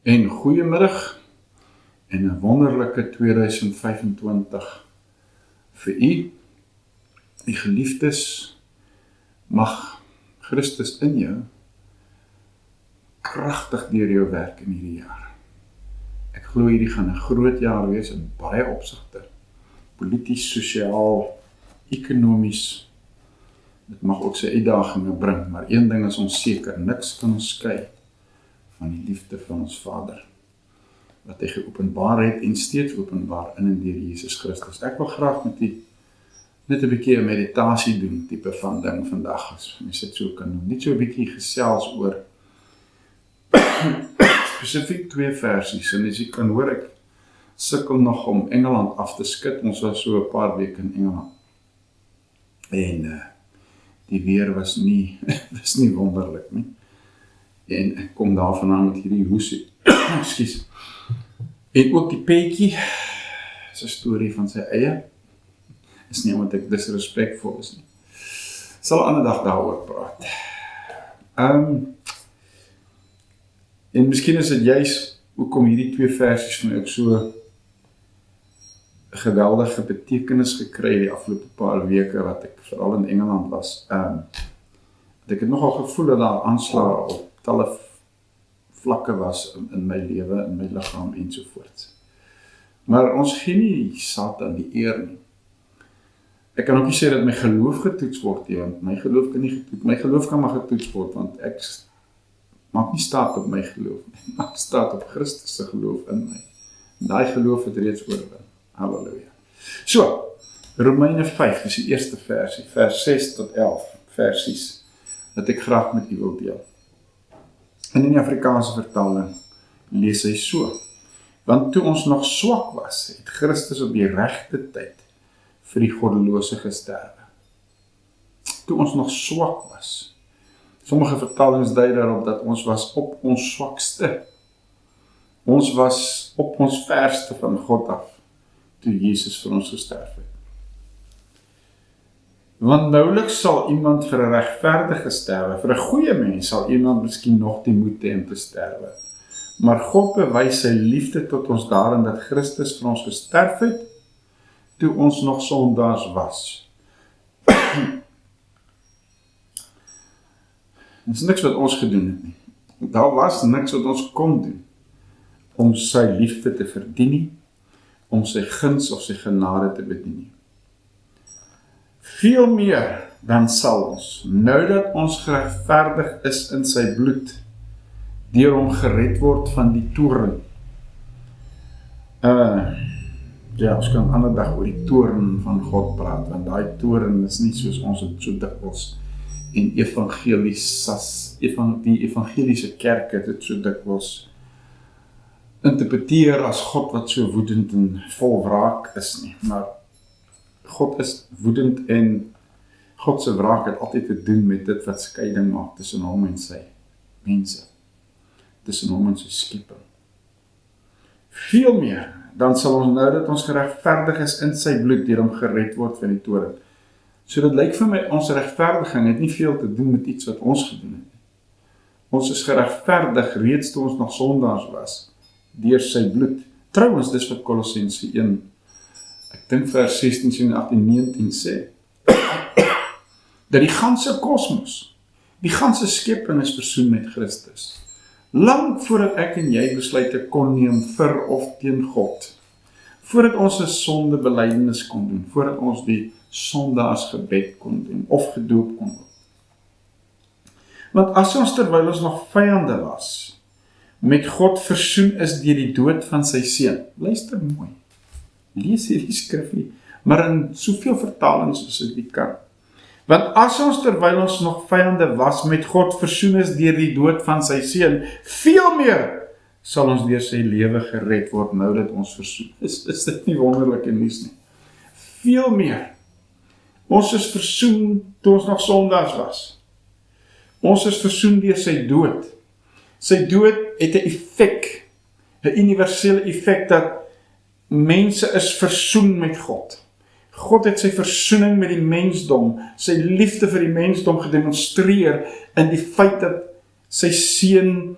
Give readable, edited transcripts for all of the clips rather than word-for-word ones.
En goeiemiddag en 'n wonderlike 2025 vir u. Die geliefdes, mag Christus in jou kragtig deur jou werk in hierdie jaar. Ek glo hierdie gaan 'n groot jaar wees in baie opsigte. Polities, sosiaal, ekonomies. Dit mag ook sy uitdagings bring, maar een ding is ons seker, niks kan ons skei van die liefde van ons Vader, wat hy geopenbaar het en steeds openbaar in en deur Jesus Christus. Ek wil graag met u net 'n bietjie 'n meditasie doen, tipe van ding vandag, as mens dit so kan noem. Net so 'n bietjie gesels oor spesifiek 2 versies, en as jy kan hoor, ek sukkel nog om Engeland af te skud. Ons was so 'n paar weke in Engeland, en die weer was nie, was nie wonderlik nie. En ek kom daar vandaan met hierdie hoesie, ekskuus. En ook die Petjie, is 'n storie van sy eie. Is nie omdat ek disrespectvol is nie. Sal 'n ander dag daaroor praat. En miskien is dit juist hoekom hierdie 2 versies van my ook so geweldige betekenis gekry die afgelope paar weke wat ek veral in Engeland was. Ek het nogal gevoel dat daar aanslae op talle vlakke was in my lewe, in my liggaam ensovoorts. Maar ons gee nie Satan die eer nie. Ek kan ook nie sê dat my geloof getoets word nie, want my geloof kan nie getoets, my geloof kan maar getoets word, want ek maak nie staat op my geloof nie, maak staat op Christus se geloof in my. En daai geloof het reeds oorwin. Halleluja. So, Romeine 5 is die eerste versie, vers 6 tot 11 versies, dat ek graag met u wil deel. En in die Afrikaanse vertaling lees hy so: Want toe ons nog swak was, het Christus op die regte tyd vir die goddelose gesterwe. Toe ons nog swak was. Sommige vertalings dui daarop dat ons was op ons swakste. Ons was op ons verste van God af, toe Jesus vir ons gesterf het. Want nouliks sal iemand vir 'n regverdige sterwe, vir 'n goeie mens sal iemand miskien nog die moed hê om te sterwe. Maar God bewys sy liefde tot ons daarin dat Christus vir ons gesterf het, toe ons nog sondaars was. Dit is niks wat ons gedoen het nie. Daar was niks wat ons kon doen om sy liefde te verdien nie, om sy guns of sy genade te bedien nie. Veel meer dan sal ons, nou dat ons geregverdig is in sy bloed, deur hom gered word van die toorn. Ja, ons kan 'n ander dag oor die toorn van God praat, want daai toorn is nie soos ons het so dikwels en die evangeliese kerk het dit so dikwels interpreteer as God wat so woedend en vol wraak is nie. Maar God is woedend en God se wraak het altyd te doen met dit wat skeiding maak tussen hom en sy mense, tussen hom en sy skepping. Veel meer, dan sal ons nou dat ons geregverdig is in sy bloed, deur hom gered word van die toorn. So dit lyk vir my, ons regverdiging het nie veel te doen met iets wat ons gedoen het. Ons is geregverdig reeds toe ons nog sondaars was, deur sy bloed. Trouwens, dis wat Kolossense 1, ek dink vers 16, 17, 18, 19 sê, dat die ganse kosmos, die ganse skepping is versoen met Christus. Lang voordat ek en jy besluite kon neem vir of teen God, voordat ons 'n sondebelydenis kon doen, voordat ons die sondaarsgebed kon doen, of gedoop kon word. Want as ons terwyl ons nog vyande was, met God versoen is deur die dood van sy seun. Luister mooi, lees hierdie skrifgie, maar in soveel vertalings as dit kan. Want as ons terwyl ons nog vyande was, met God versoen is deur die dood van sy seun, veel meer sal ons deur sy lewe gered word, nou dat ons versoen is. Is dit nie wonderlike nuus nie? Veel meer. Ons is versoen toe ons nog sondaars was. Ons is versoen deur sy dood. Sy dood het 'n effek, 'n universele effek, dat mense is versoen met God. God het sy versoening met die mensdom, sy liefde vir die mensdom gedemonstreer in die feit dat sy seun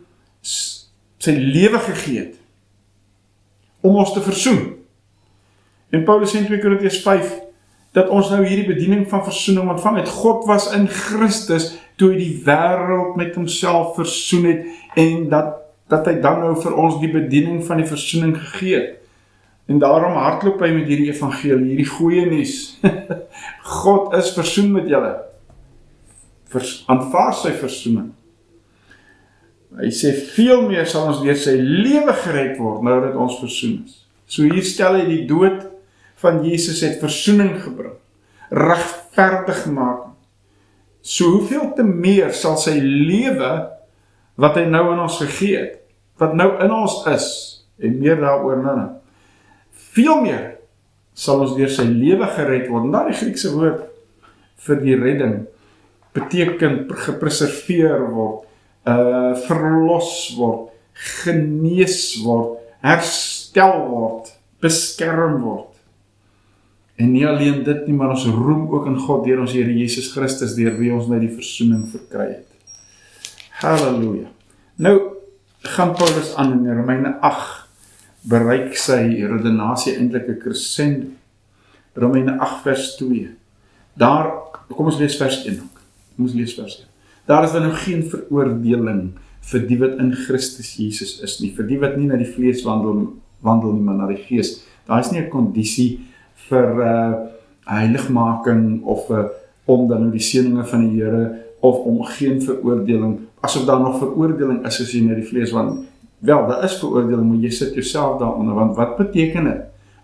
sy lewe gegee het, om ons te versoen. En Paulus sê in 2 Korintiërs 5, dat ons nou hierdie bediening van versoening ontvang het. God was in Christus, toe hy die wêreld met homself versoen het, en dat hy dan nou vir ons die bediening van die versoening gegee het. En daarom hardloop hy met hierdie evangelie, hierdie goeie nuus. God is versoen met julle. Aanvaar sy versoening. Hy sê, veel meer sal ons deur sy lewe gered word, nou dat ons versoen is. So hier stel hy die dood van Jesus het versoening gebring, regverdigmaking. So hoeveel te meer sal sy lewe, wat hy nou in ons gegee het, wat nou in ons is, en meer daaroor nou, veel meer sal ons deur sy lewe gered word. En daar die Griekse woord vir die redding beteken gepreserveer word, verlos word, genees word, herstel word, beskerm word. En nie alleen dit nie, maar ons roem ook in God deur ons Here Jesus Christus, deur wie ons nou die versoening verkry het. Halleluja. Nou gaan Paulus aan in Romeine 8, bereik sy redenasie eintlik 'n crescendo. Romeine 8 vers 2. Daar, kom ons lees vers 1 ook. Kom ons lees vers 1. Daar is dan nou geen veroordeling vir die wat in Christus Jesus is nie, vir die wat nie na die vlees wandel nie, maar na die gees. Daar is nie 'n kondisie vir heiligmaking of om dan nou die seëninge van die Here, of om geen veroordeling, asof daar nog veroordeling is as jy na die vlees wandel. Wel, daar is veroordeling, maar jy sit jouself daaronder, want wat beteken dit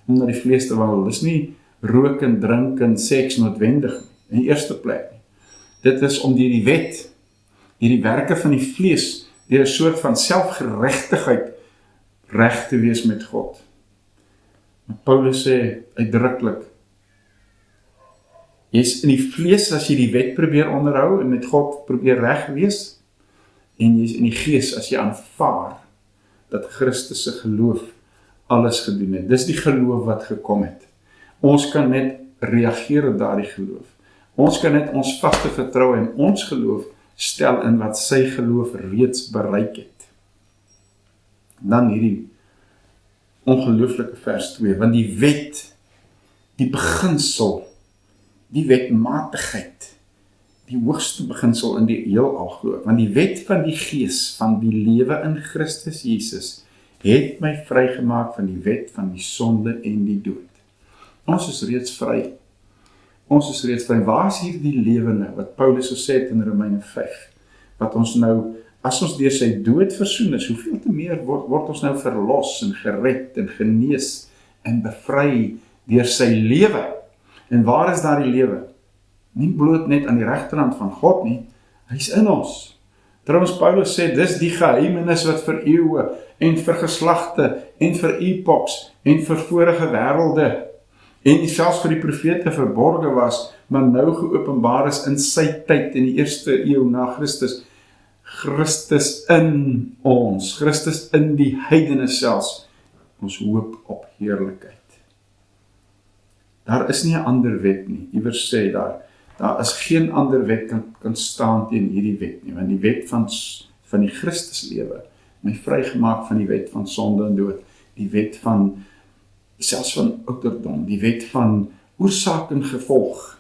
om na die vlees te wandel? Dis nie rook en drink en seks noodwendig in die eerste plek nie. Dit is om deur die wet, hierdie werke van die vlees, deur 'n soort van selfgeregtigheid reg te wees met God. Paulus sê uitdruklik, jy's in die vlees as jy die wet probeer onderhou en met God probeer reg wees, en jy's in die gees as jy aanvaar dat Christus se geloof alles gedoen het. Dis die geloof wat gekom het. Ons kan net reageer op daardie geloof. Ons kan net ons vaste vertroue en ons geloof stel in wat sy geloof reeds bereik het. Dan hierdie ongelooflike vers 2, want die wet, die beginsel, die wetmatigheid, die hoogste beginsel in die heelal glo, want die wet van die gees, van die lewe in Christus Jesus, het my vrygemaak van die wet van die sonde en die dood. Ons is reeds vry. Ons is reeds vry. Waar is hier die lewe nou, wat Paulus so sê in Romeine 5, wat ons nou, as ons deur sy dood versoen is, hoeveel te meer word ons nou verlos en gered en genees en bevry deur sy lewe. En waar is daar die lewe? Nie bloot net aan die regterhand van God nie, hy's in ons. Trouwens Paulus sê, dis die geheimenis wat vir eeue en vir geslagte en vir epoks en vir vorige wêrelde en selfs vir die profete verborge was, maar nou geopenbaar is in sy tyd in die eerste eeu na Christus. Christus in ons, Christus in die heidene selfs, ons hoop op heerlikheid. Daar is nie 'n ander wet nie, iewers sê daar is geen ander wet kan staan teen hierdie wet nie, want die wet van die Christuslewe, my vrygemaak van die wet van sonde en dood, die wet van, selfs van ouderdom, die wet van oorsaak en gevolg,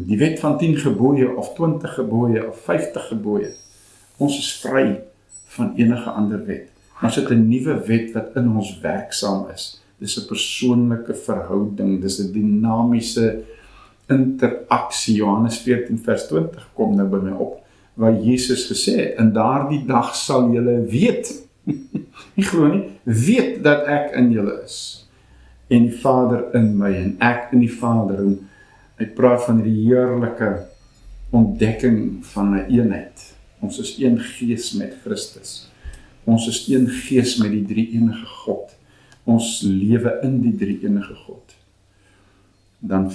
die wet van 10 gebooie of 20 gebooie of 50 gebooie. Ons is vry van enige ander wet. Ons het 'n nuwe wet wat in ons werksaam is. Dis 'n persoonlike verhouding, dis 'n dinamiese interaksie. Johannes 14 vers 20 kom nou by my op, waar Jesus gesê het, in daardie dag sal julle weet, nie glo nie, weet dat ek in julle is, en die Vader in my, en ek in die Vader, en hy praat van die heerlike ontdekking van 'n eenheid. Ons is een gees met Christus. Ons is een gees met die drie-enige God. Ons lewe in die drie-enige God. Dan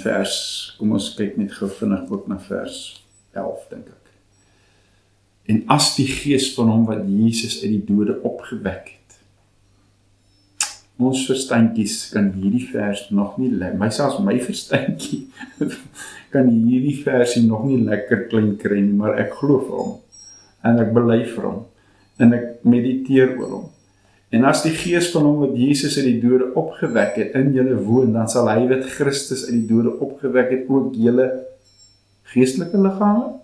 kom ons kyk net gou vinnig ook na vers 11, dink ek. En as die gees van hom wat Jesus uit die dode opgewek het. Ons verstandjies kan hierdie vers nog nie lekker, selfs my verstandjie kan hierdie versie nog nie lekker klein kry nie, maar ek glo vir hom en ek bely vir hom. en ek mediteer oor hom. En as die gees van hom wat Jesus uit die dode opgewek het in julle woon, dan sal hy wat Christus uit die dode opgewek het ook julle geestelike liggame,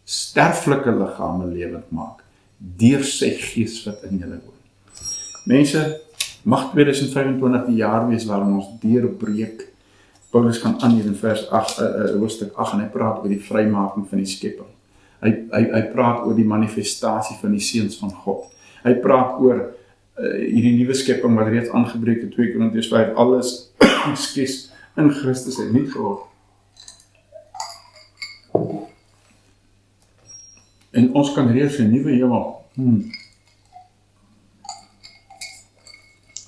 sterflike liggame lewend maak, deur sy gees wat in julle woon. Mense, mag 2025 die jaar wees waarin ons deurbreek. Paulus gaan aan hier in vers 8, hoofstuk 8, en hy praat oor die vrymaking van die skepping. Hy praat oor die manifestasie van die seuns van God. Hy praat oor hierdie nuwe skepping wat reeds aangebreek het, 2 Korintiërs 5, alles skes in Christus het nuut geword. En ons kan reeds 'n nuwe hemel.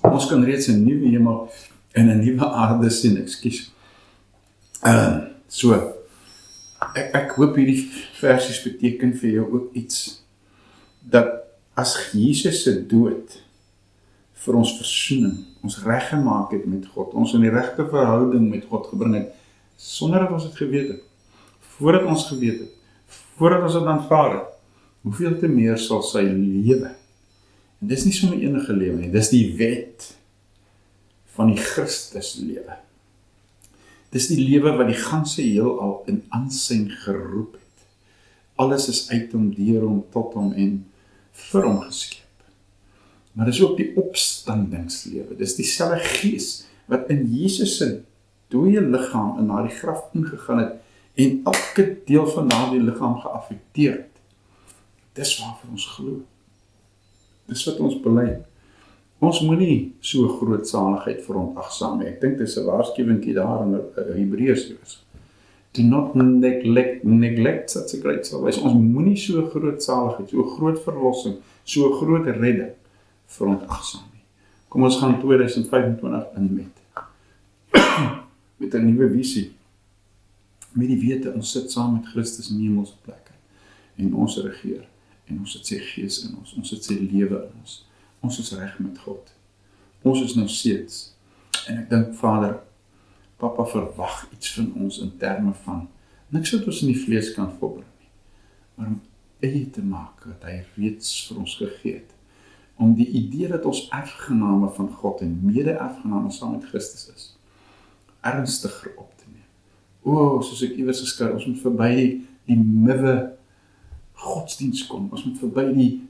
Ons kan reeds 'n nuwe hemel en 'n nuwe aarde sien, ekskuus. So, ek hoop hierdie versies beteken vir jou ook iets, dat as Jesus se dood vir ons versoening, ons reggemaak het met God, ons in die regte verhouding met God gebring het, sonder dat ons het geweet het, voordat ons geweet het, voordat ons het aanvaar het, hoeveel te meer sal sy lewe. En dis nie sommer enige lewe nie, dis die wet van die Christus lewe. Dis die lewe wat die ganse heelal in aansien geroep het. Alles is uit hom, deur hom, tot hom en vir hom geskep. Maar dis ook die opstandingslewe. Dis dieselfde gees wat in Jesus se dooie liggaam in daardie graf ingegaan het en elke deel van daardie liggaam geaffekteer het. Dis waarvoor ons glo. Dis wat ons bely. Ons moet nie so groot saligheid verontagsaam nie. Ek dink dis 'n waarskuwingkie daar in Hebreërs. Do not neglect such a great salvation. Ons moenie so groot saligheid, so groot verlossing, so groot redding verontagsaam nie. Kom ons gaan 2025 in met 'n nuwe visie. Met die wete, ons sit saam met Christus in hemelse plekke. En ons regeer. En ons het sy gees in ons. Ons het sy lewe in ons. Ons is reg met God. Ons is nou seuns. En ek dink, Vader, Papa verwag iets van ons in terme van niks wat ons in die vlees kan volbring nie, maar om eie te maak wat hy reeds vir ons gegee het. Om die idee dat ons erfgename van God en mede-erfgename saam met Christus is, ernstiger op te neem. Soos ek iewers geskryf, ons moet verby die muwe godsdienst kom. Ons moet verby die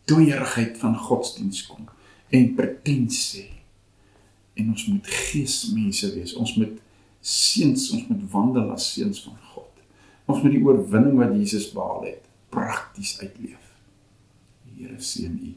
dooierigheid van godsdienst kom en pretensie. En ons moet geesmense wees. Ons moet seuns, ons moet wandel as seuns van God. Ons moet die oorwinning wat Jesus behaal het, prakties uitleef. Die Here seën u.